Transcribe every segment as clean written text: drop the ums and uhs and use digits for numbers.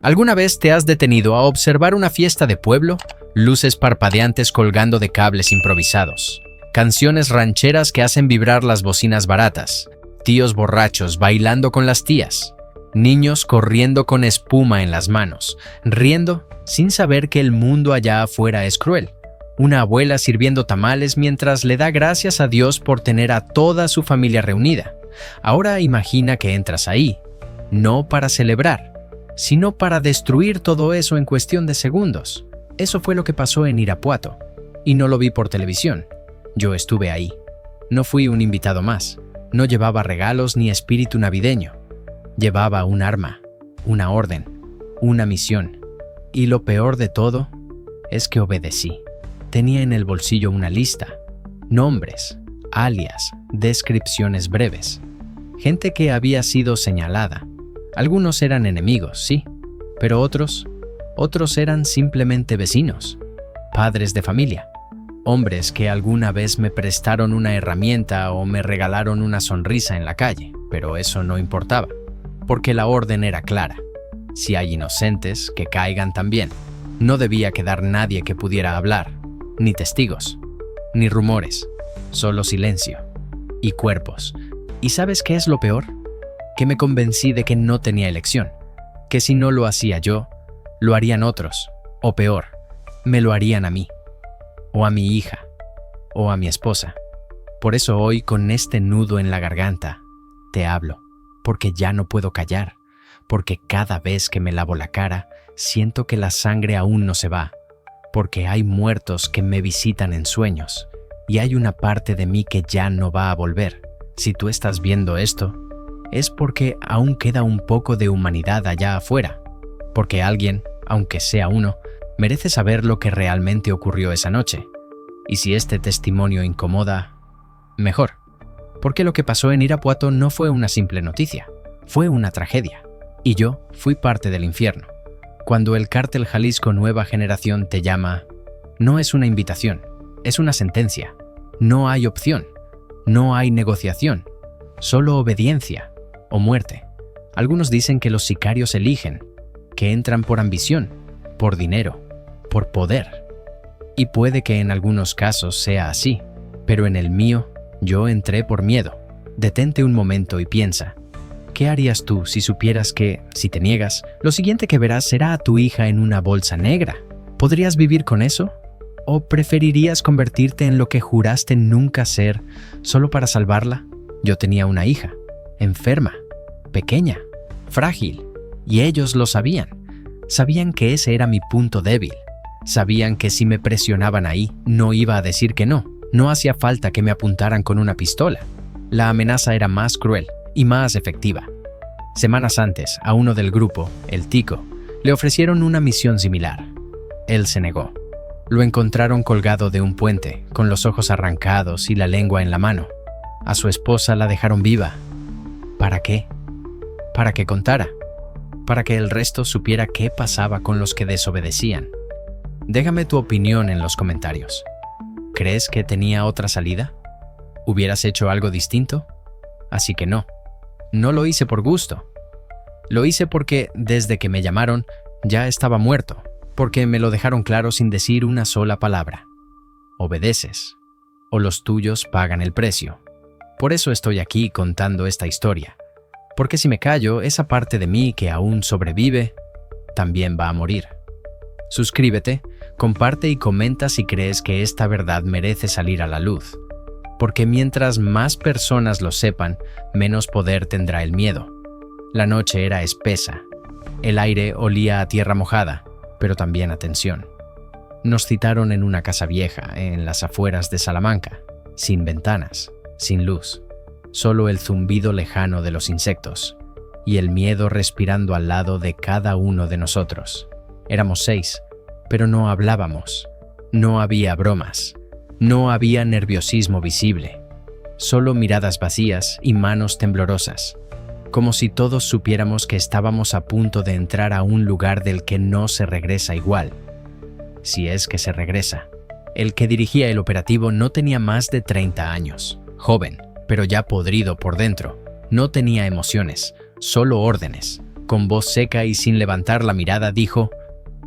¿Alguna vez te has detenido a observar una fiesta de pueblo? Luces parpadeantes colgando de cables improvisados, canciones rancheras que hacen vibrar las bocinas baratas, tíos borrachos bailando con las tías, niños corriendo con espuma en las manos, riendo sin saber que el mundo allá afuera es cruel. Una abuela sirviendo tamales mientras le da gracias a Dios por tener a toda su familia reunida. Ahora imagina que entras ahí, no para celebrar, sino para destruir todo eso en cuestión de segundos. Eso fue lo que pasó en Irapuato, y no lo vi por televisión. Yo estuve ahí. No fui un invitado más. No llevaba regalos ni espíritu navideño. Llevaba un arma, una orden, una misión. Y lo peor de todo es que obedecí. Tenía en el bolsillo una lista, nombres, alias, descripciones breves. Gente que había sido señalada. Algunos eran enemigos, sí, pero otros eran simplemente vecinos, padres de familia, hombres que alguna vez me prestaron una herramienta o me regalaron una sonrisa en la calle, pero eso no importaba, porque la orden era clara. Si hay inocentes, que caigan también. No debía quedar nadie que pudiera hablar, ni testigos, ni rumores, solo silencio y cuerpos. ¿Y sabes qué es lo peor? Que me convencí de que no tenía elección, que si no lo hacía yo, lo harían otros, o peor, me lo harían a mí, o a mi hija, o a mi esposa. Por eso hoy, con este nudo en la garganta, te hablo, porque ya no puedo callar, porque cada vez que me lavo la cara, siento que la sangre aún no se va, porque hay muertos que me visitan en sueños, y hay una parte de mí que ya no va a volver. Si tú estás viendo esto, es porque aún queda un poco de humanidad allá afuera, porque alguien, aunque sea uno, merece saber lo que realmente ocurrió esa noche. Y si este testimonio incomoda, mejor, porque lo que pasó en Irapuato no fue una simple noticia, fue una tragedia, y yo fui parte del infierno. Cuando el Cártel Jalisco Nueva Generación te llama, no es una invitación, es una sentencia. No hay opción, no hay negociación, solo obediencia o muerte. Algunos dicen que los sicarios eligen, que entran por ambición, por dinero, por poder. Y puede que en algunos casos sea así, pero en el mío, yo entré por miedo. Detente un momento y piensa, ¿qué harías tú si supieras que, si te niegas, lo siguiente que verás será a tu hija en una bolsa negra? ¿Podrías vivir con eso? ¿O preferirías convertirte en lo que juraste nunca ser, solo para salvarla? Yo tenía una hija, enferma, pequeña, frágil, y ellos lo sabían. Sabían que ese era mi punto débil. Sabían que si me presionaban ahí, no iba a decir que no. No hacía falta que me apuntaran con una pistola. La amenaza era más cruel y más efectiva. Semanas antes, a uno del grupo, el Tico, le ofrecieron una misión similar. Él se negó. Lo encontraron colgado de un puente, con los ojos arrancados y la lengua en la mano. A su esposa la dejaron viva. ¿Para qué? Para que contara. Para que el resto supiera qué pasaba con los que desobedecían. Déjame tu opinión en los comentarios. ¿Crees que tenía otra salida? ¿Hubieras hecho algo distinto? Así que no. No lo hice por gusto. Lo hice porque, desde que me llamaron, ya estaba muerto. Porque me lo dejaron claro sin decir una sola palabra. Obedeces, o los tuyos pagan el precio. Por eso estoy aquí contando esta historia. Porque si me callo, esa parte de mí que aún sobrevive, también va a morir. Suscríbete, comparte y comenta si crees que esta verdad merece salir a la luz. Porque mientras más personas lo sepan, menos poder tendrá el miedo. La noche era espesa. El aire olía a tierra mojada, pero también a tensión. Nos citaron en una casa vieja, en las afueras de Salamanca, sin ventanas, sin luz, solo el zumbido lejano de los insectos y el miedo respirando al lado de cada uno de nosotros. Éramos 6, pero no hablábamos, no había bromas, no había nerviosismo visible, solo miradas vacías y manos temblorosas, como si todos supiéramos que estábamos a punto de entrar a un lugar del que no se regresa igual. Si es que se regresa. El que dirigía el operativo no tenía más de 30 años, joven, pero ya podrido por dentro. No tenía emociones, solo órdenes. Con voz seca y sin levantar la mirada dijo: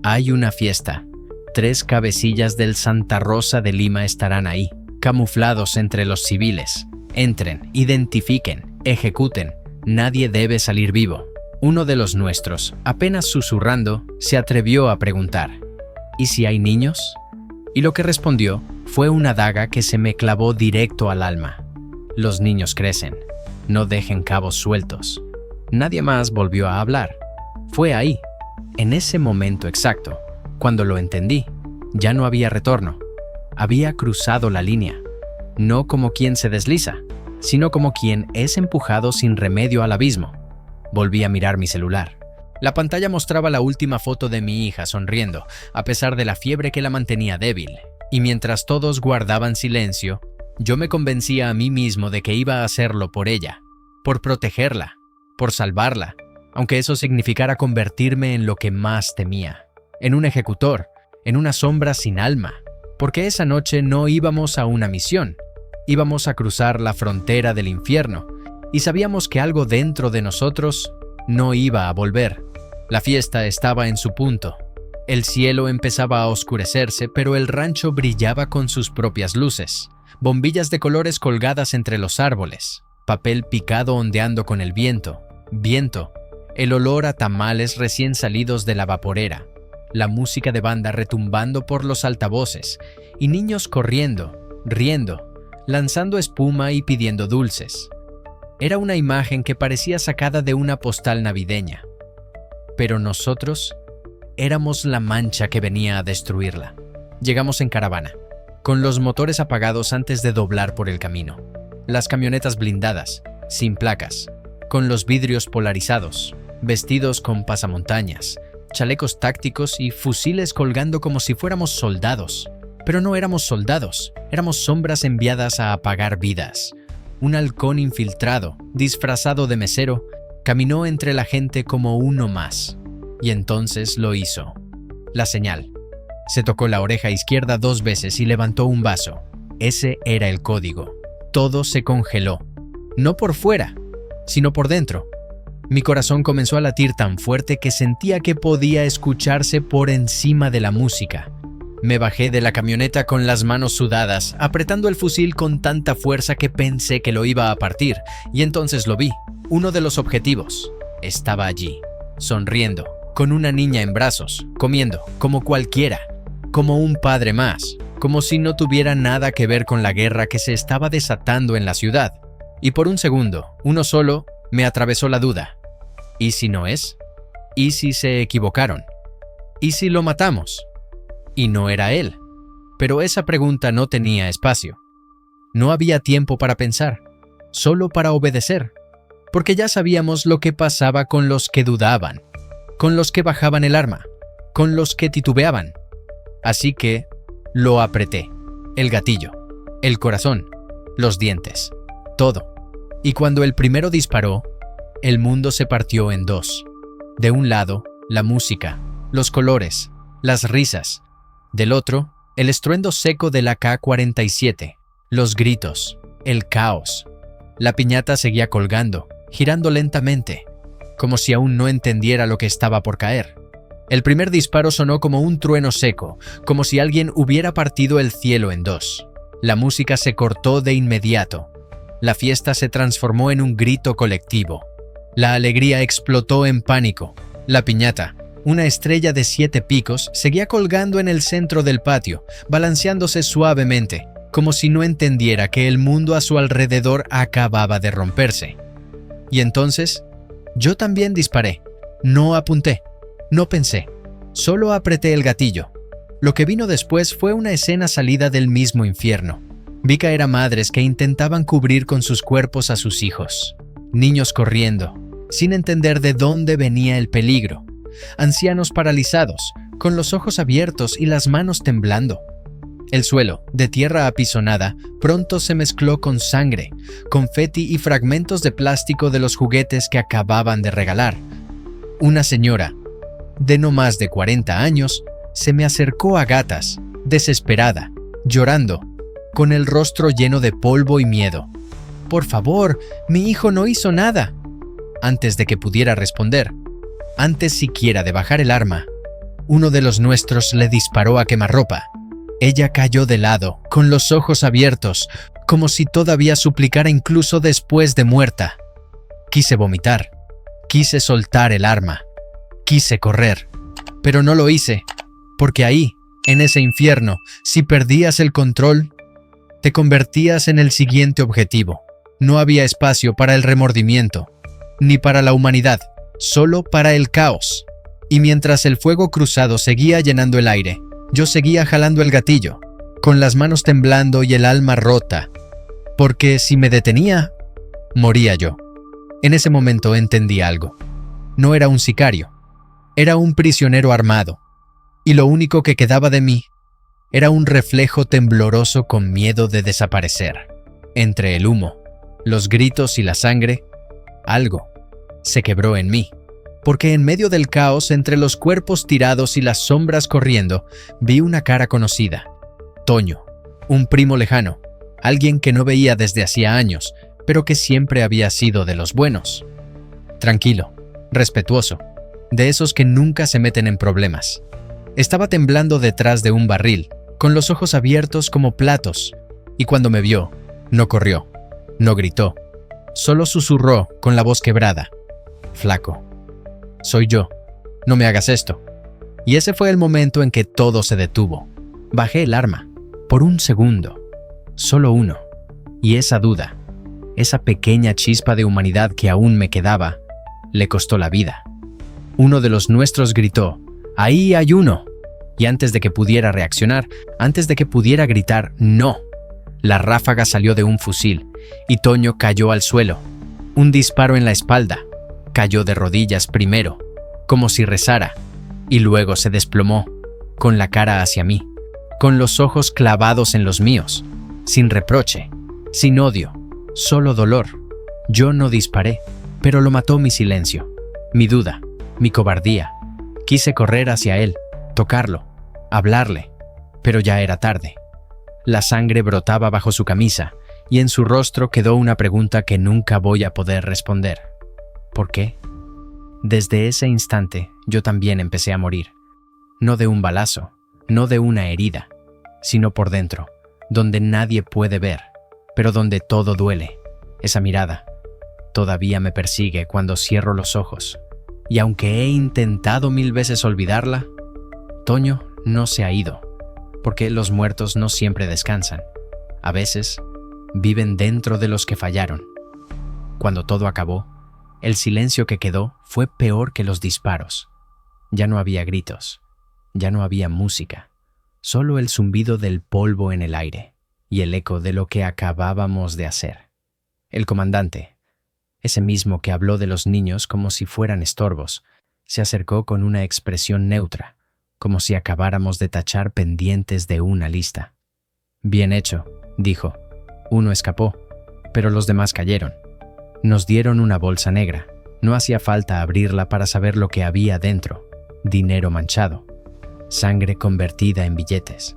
«Hay una fiesta. 3 cabecillas del Santa Rosa de Lima estarán ahí, camuflados entre los civiles. Entren, identifiquen, ejecuten. Nadie debe salir vivo». Uno de los nuestros, apenas susurrando, se atrevió a preguntar: «¿Y si hay niños?». Y lo que respondió fue una daga que se me clavó directo al alma. Los niños crecen. No dejen cabos sueltos. Nadie más volvió a hablar. Fue ahí, en ese momento exacto, cuando lo entendí. Ya no había retorno. Había cruzado la línea. No como quien se desliza, sino como quien es empujado sin remedio al abismo. Volví a mirar mi celular. La pantalla mostraba la última foto de mi hija sonriendo, a pesar de la fiebre que la mantenía débil. Y mientras todos guardaban silencio, yo me convencía a mí mismo de que iba a hacerlo por ella, por protegerla, por salvarla, aunque eso significara convertirme en lo que más temía, en un ejecutor, en una sombra sin alma, porque esa noche no íbamos a una misión, íbamos a cruzar la frontera del infierno, y sabíamos que algo dentro de nosotros no iba a volver. La fiesta estaba en su punto. El cielo empezaba a oscurecerse, pero el rancho brillaba con sus propias luces, bombillas de colores colgadas entre los árboles, papel picado ondeando con el viento, el olor a tamales recién salidos de la vaporera, la música de banda retumbando por los altavoces y niños corriendo, riendo, lanzando espuma y pidiendo dulces. Era una imagen que parecía sacada de una postal navideña. Pero nosotros éramos la mancha que venía a destruirla. Llegamos en caravana, con los motores apagados antes de doblar por el camino. Las camionetas blindadas, sin placas, con los vidrios polarizados, vestidos con pasamontañas, chalecos tácticos y fusiles colgando como si fuéramos soldados. Pero no éramos soldados, éramos sombras enviadas a apagar vidas. Un halcón infiltrado, disfrazado de mesero, caminó entre la gente como uno más. Y entonces lo hizo. La señal. Se tocó la oreja izquierda 2 veces y levantó un vaso. Ese era el código. Todo se congeló. No por fuera, sino por dentro. Mi corazón comenzó a latir tan fuerte que sentía que podía escucharse por encima de la música. Me bajé de la camioneta con las manos sudadas, apretando el fusil con tanta fuerza que pensé que lo iba a partir, y entonces lo vi. Uno de los objetivos estaba allí, sonriendo, con una niña en brazos, comiendo, como cualquiera, como un padre más, como si no tuviera nada que ver con la guerra que se estaba desatando en la ciudad. Y por un segundo, uno solo, me atravesó la duda. ¿Y si no es? ¿Y si se equivocaron? ¿Y si lo matamos? Y no era él. Pero esa pregunta no tenía espacio. No había tiempo para pensar, solo para obedecer, porque ya sabíamos lo que pasaba con los que dudaban, con los que bajaban el arma, con los que titubeaban. Así que lo apreté, el gatillo, el corazón, los dientes, todo. Y cuando el primero disparó, el mundo se partió en 2. De un lado, la música, los colores, las risas. Del otro, el estruendo seco del AK-47, los gritos, el caos. La piñata seguía colgando, girando lentamente, como si aún no entendiera lo que estaba por caer. El primer disparo sonó como un trueno seco, como si alguien hubiera partido el cielo en 2. La música se cortó de inmediato. La fiesta se transformó en un grito colectivo. La alegría explotó en pánico. La piñata, una estrella de 7 picos, seguía colgando en el centro del patio, balanceándose suavemente, como si no entendiera que el mundo a su alrededor acababa de romperse. Y entonces, yo también disparé. No apunté, no pensé, solo apreté el gatillo. Lo que vino después fue una escena salida del mismo infierno. Vi caer a madres que intentaban cubrir con sus cuerpos a sus hijos. Niños corriendo, sin entender de dónde venía el peligro. Ancianos paralizados, con los ojos abiertos y las manos temblando. El suelo, de tierra apisonada, pronto se mezcló con sangre, confeti y fragmentos de plástico de los juguetes que acababan de regalar. Una señora, de no más de 40 años, se me acercó a gatas, desesperada, llorando, con el rostro lleno de polvo y miedo. «Por favor, mi hijo no hizo nada». Antes de que pudiera responder, Antes siquiera de bajar el arma, uno de los nuestros le disparó a quemarropa. Ella cayó de lado, con los ojos abiertos, como si todavía suplicara incluso después de muerta. Quise vomitar, quise soltar el arma, quise correr, pero no lo hice, porque ahí, en ese infierno, si perdías el control, te convertías en el siguiente objetivo. No había espacio para el remordimiento, ni para la humanidad, solo para el caos. Y mientras el fuego cruzado seguía llenando el aire, yo seguía jalando el gatillo, con las manos temblando y el alma rota, porque si me detenía, moría yo. En ese momento entendí algo. No era un sicario, era un prisionero armado, y lo único que quedaba de mí era un reflejo tembloroso con miedo de desaparecer. Entre el humo, los gritos y la sangre, algo se quebró en mí, porque en medio del caos, entre los cuerpos tirados y las sombras corriendo, vi una cara conocida. Toño, un primo lejano, alguien que no veía desde hacía años, pero que siempre había sido de los buenos. Tranquilo, respetuoso, de esos que nunca se meten en problemas. Estaba temblando detrás de un barril, con los ojos abiertos como platos, y cuando me vio, no corrió, no gritó, solo susurró con la voz quebrada: «Flaco, soy yo, no me hagas esto». Y ese fue el momento en que todo se detuvo. Bajé el arma, por un segundo, solo uno, y esa duda, esa pequeña chispa de humanidad que aún me quedaba, le costó la vida. Uno de los nuestros gritó: «¡Ahí hay uno!». Y antes de que pudiera reaccionar, antes de que pudiera gritar «no», la ráfaga salió de un fusil y Toño cayó al suelo. Un disparo en la espalda. Cayó de rodillas primero, como si rezara, y luego se desplomó, con la cara hacia mí, con los ojos clavados en los míos, sin reproche, sin odio, solo dolor. Yo no disparé, pero lo mató mi silencio, mi duda, mi cobardía. Quise correr hacia él, tocarlo, hablarle, pero ya era tarde. La sangre brotaba bajo su camisa y en su rostro quedó una pregunta que nunca voy a poder responder. ¿Por qué? Desde ese instante yo también empecé a morir. No de un balazo, no de una herida, sino por dentro, donde nadie puede ver, pero donde todo duele. Esa mirada todavía me persigue cuando cierro los ojos. Y aunque he intentado 1000 veces olvidarla, Toño no se ha ido, porque los muertos no siempre descansan. A veces, viven dentro de los que fallaron. Cuando todo acabó, el silencio que quedó fue peor que los disparos. Ya no había gritos, ya no había música, solo el zumbido del polvo en el aire y el eco de lo que acabábamos de hacer. El comandante, ese mismo que habló de los niños como si fueran estorbos, se acercó con una expresión neutra, como si acabáramos de tachar pendientes de una lista. «Bien hecho», dijo. «Uno escapó, pero los demás cayeron. Nos dieron una bolsa negra. No hacía falta abrirla para saber lo que había dentro. Dinero manchado, sangre convertida en billetes,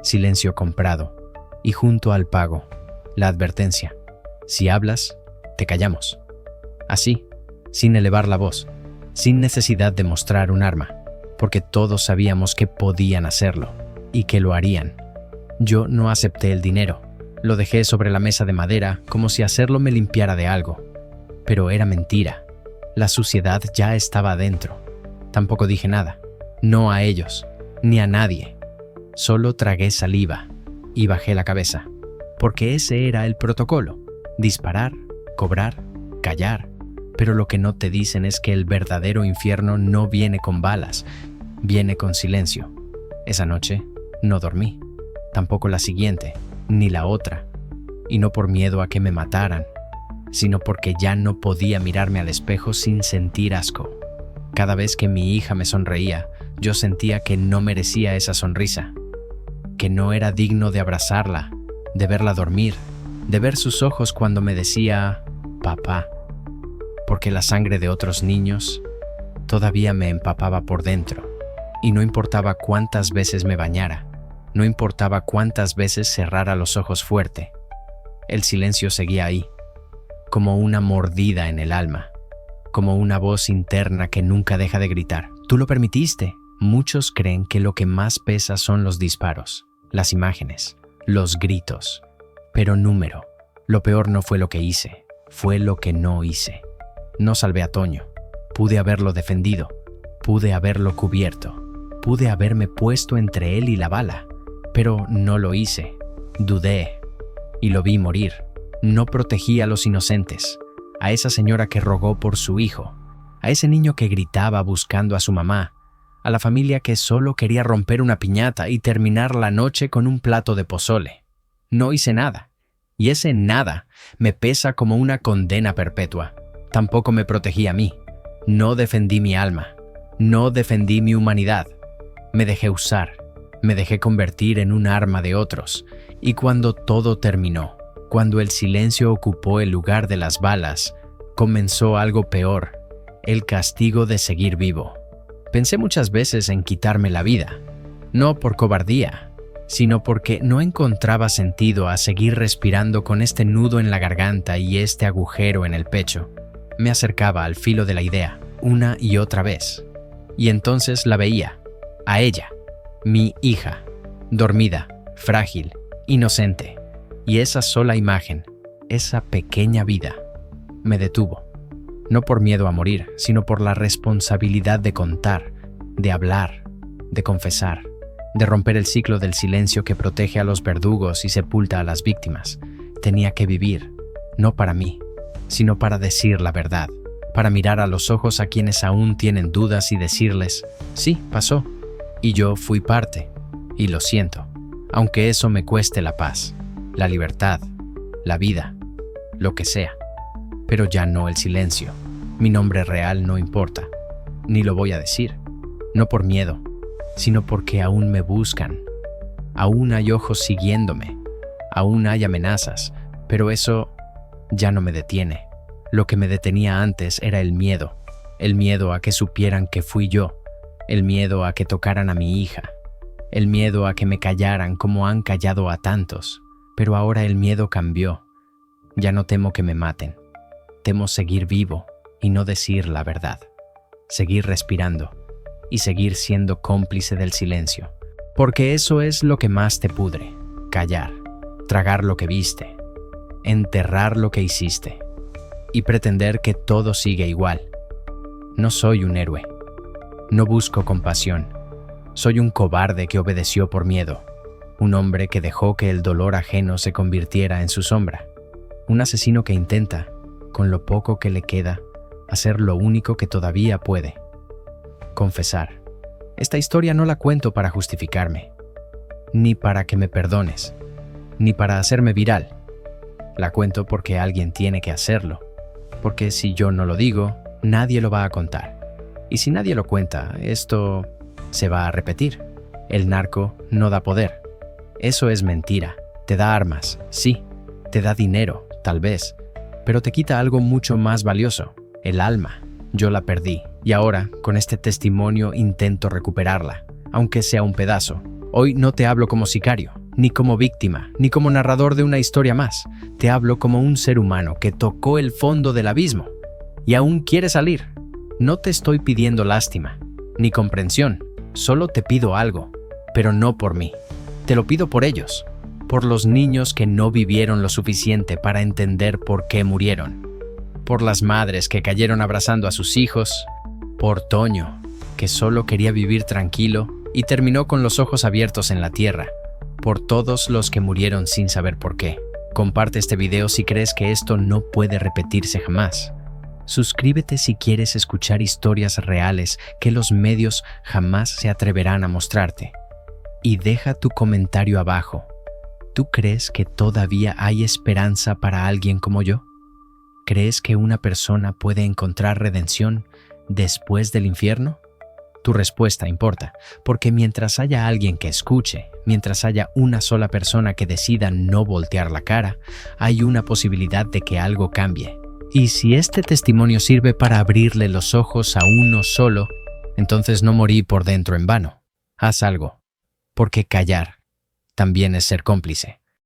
silencio comprado, y junto al pago, la advertencia: si hablas, te callamos». Así, sin elevar la voz, sin necesidad de mostrar un arma, porque todos sabíamos que podían hacerlo y que lo harían. Yo no acepté el dinero. Lo dejé sobre la mesa de madera como si hacerlo me limpiara de algo. Pero era mentira. La suciedad ya estaba adentro. Tampoco dije nada. No a ellos, ni a nadie. Solo tragué saliva y bajé la cabeza. Porque ese era el protocolo. Disparar, cobrar, callar. Pero lo que no te dicen es que el verdadero infierno no viene con balas, viene con silencio. Esa noche no dormí. Tampoco la siguiente, ni la otra. Y no por miedo a que me mataran, sino porque ya no podía mirarme al espejo sin sentir asco. Cada vez que mi hija me sonreía, yo sentía que no merecía esa sonrisa, que no era digno de abrazarla, de verla dormir, de ver sus ojos cuando me decía «papá», porque la sangre de otros niños todavía me empapaba por dentro, y no importaba cuántas veces me bañara, no importaba cuántas veces cerrara los ojos fuerte, el silencio seguía ahí, como una mordida en el alma, como una voz interna que nunca deja de gritar. Tú lo permitiste. Muchos creen que lo que más pesa son los disparos, las imágenes, los gritos. Pero número, lo peor no fue lo que hice, fue lo que no hice. No salvé a Toño. Pude haberlo defendido, pude haberlo cubierto, pude haberme puesto entre él y la bala, pero no lo hice. Dudé y lo vi morir. No protegí a los inocentes, a esa señora que rogó por su hijo, a ese niño que gritaba buscando a su mamá, a la familia que solo quería romper una piñata y terminar la noche con un plato de pozole. No hice nada, y ese nada me pesa como una condena perpetua. Tampoco me protegí a mí. No defendí mi alma. No defendí mi humanidad. Me dejé usar. Me dejé convertir en un arma de otros. Y cuando todo terminó, cuando el silencio ocupó el lugar de las balas, comenzó algo peor, el castigo de seguir vivo. Pensé muchas veces en quitarme la vida, no por cobardía, sino porque no encontraba sentido a seguir respirando con este nudo en la garganta y este agujero en el pecho. Me acercaba al filo de la idea, una y otra vez. Y entonces la veía, a ella, mi hija, dormida, frágil, inocente. Y esa sola imagen, esa pequeña vida, me detuvo. No por miedo a morir, sino por la responsabilidad de contar, de hablar, de confesar, de romper el ciclo del silencio que protege a los verdugos y sepulta a las víctimas. Tenía que vivir, no para mí, sino para decir la verdad, para mirar a los ojos a quienes aún tienen dudas y decirles, sí, pasó, y yo fui parte, y lo siento, aunque eso me cueste la paz, la libertad, la vida, lo que sea. Pero ya no el silencio. Mi nombre real no importa, ni lo voy a decir, no por miedo, sino porque aún me buscan. Aún hay ojos siguiéndome, aún hay amenazas, pero eso ya no me detiene. Lo que me detenía antes era el miedo a que supieran que fui yo, el miedo a que tocaran a mi hija, el miedo a que me callaran como han callado a tantos. Pero ahora el miedo cambió. Ya no temo que me maten. Temo seguir vivo y no decir la verdad. Seguir respirando y seguir siendo cómplice del silencio. Porque eso es lo que más te pudre. Callar, tragar lo que viste, enterrar lo que hiciste y pretender que todo sigue igual. No soy un héroe. No busco compasión. Soy un cobarde que obedeció por miedo. Un hombre que dejó que el dolor ajeno se convirtiera en su sombra. Un asesino que intenta, con lo poco que le queda, hacer lo único que todavía puede: confesar. Esta historia no la cuento para justificarme, ni para que me perdones, ni para hacerme viral. La cuento porque alguien tiene que hacerlo, porque si yo no lo digo, nadie lo va a contar. Y si nadie lo cuenta, esto se va a repetir. El narco no da poder. Eso es mentira. Te da armas, sí. Te da dinero, tal vez. Pero te quita algo mucho más valioso: el alma. Yo la perdí, y ahora, con este testimonio, intento recuperarla, aunque sea un pedazo. Hoy no te hablo como sicario, ni como víctima, ni como narrador de una historia más. Te hablo como un ser humano que tocó el fondo del abismo y aún quiere salir. No te estoy pidiendo lástima, ni comprensión. Solo te pido algo, pero no por mí. Te lo pido por ellos, por los niños que no vivieron lo suficiente para entender por qué murieron, por las madres que cayeron abrazando a sus hijos, por Toño, que solo quería vivir tranquilo y terminó con los ojos abiertos en la tierra, por todos los que murieron sin saber por qué. Comparte este video si crees que esto no puede repetirse jamás. Suscríbete si quieres escuchar historias reales que los medios jamás se atreverán a mostrarte. Y deja tu comentario abajo. ¿Tú crees que todavía hay esperanza para alguien como yo? ¿Crees que una persona puede encontrar redención después del infierno? Tu respuesta importa, porque mientras haya alguien que escuche, mientras haya una sola persona que decida no voltear la cara, hay una posibilidad de que algo cambie. Y si este testimonio sirve para abrirle los ojos a uno solo, entonces no morí por dentro en vano. Haz algo. Porque callar también es ser cómplice.